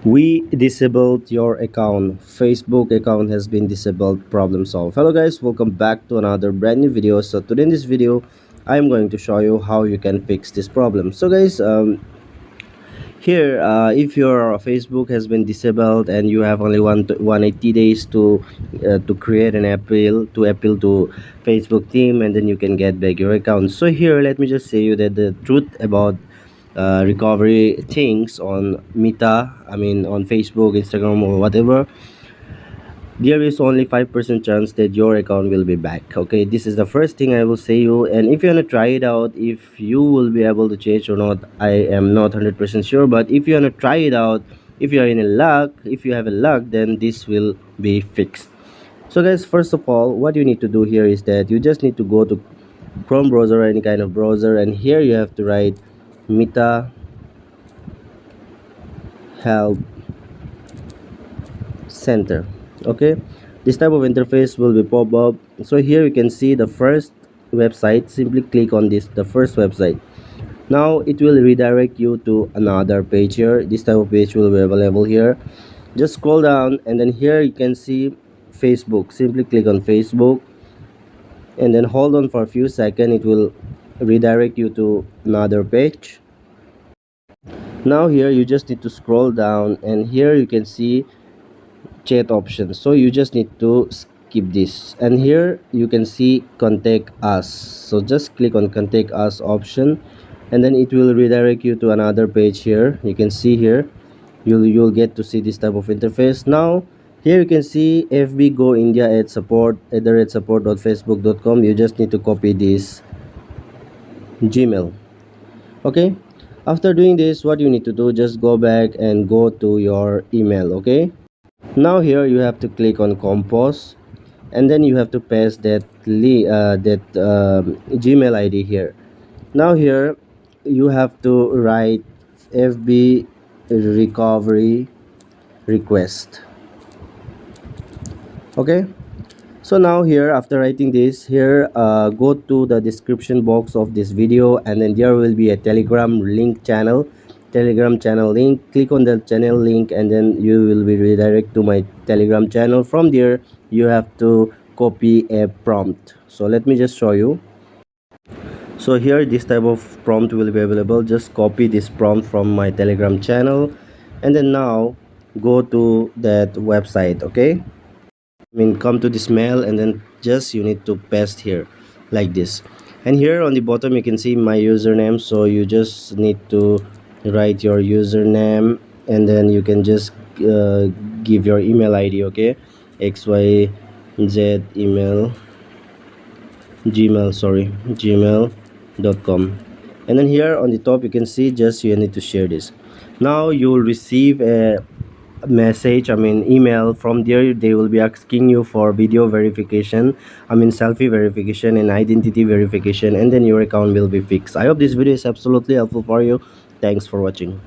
We disabled your account. Facebook account has been disabled. Problem solved. Hello guys, welcome back to another brand new video. So today in this video I'm going to show you how you can fix this problem. So guys, here if your Facebook has been disabled and you have only 180 days to create an appeal to Facebook team, and then you can get back your account. So here let me just say you that the truth about recovery things on Meta, I mean on Facebook, Instagram, or whatever. There is only 5% chance that your account will be back. Okay, this is the first thing I will say you. And if you want to try it out, if you will be able to change or not, I am not 100% sure. But if you want to try it out, if you are in a luck, if you have a luck, then this will be fixed. So guys, first of all, what you need to do here is that you just need to go to Chrome browser or any kind of browser, and here you have to write Meta Help Center. Okay, this type of interface will be pop up. So here you can see the first website. Simply click on the first website. Now it will redirect you to another page. Here this type of page will be available here. Just scroll down, and then here you can see Facebook. Simply click on Facebook and then hold on for a few seconds. It will redirect you to another page. Now here you just need to scroll down, and here you can see chat options. So you just need to skip this, and here you can see contact us. So just click on contact us option, and then it will redirect you to another page. Here you can see here you'll get to see this type of interface. Now here you can see FB Go India at support@support.facebook.com. You just need to copy this Gmail. Okay, after doing this, what you need to do, just go back and go to your email. Okay, now here you have to click on compose, and then you have to paste that Gmail ID here. Now here you have to write FB recovery request. Okay, so now here after writing this here, go to the description box of this video, and then there will be a telegram channel link. Click on the channel link, and then you will be redirected to my telegram channel. From there you have to copy a prompt. So let me just show you. So here this type of prompt will be available. Just copy this prompt from my telegram channel, and then now go to that website. Okay, I mean come to this mail, and then just you need to paste here like this. And here on the bottom you can see my username. So you just need to write your username, and then you can just give your email ID. Okay, xyz email gmail.com. And then here on the top you can see just you need to share this. Now you will receive a message, I mean email. From there they will be asking you for video verification, I mean selfie verification and identity verification, and then your account will be fixed. I hope this video is absolutely helpful for you. Thanks for watching.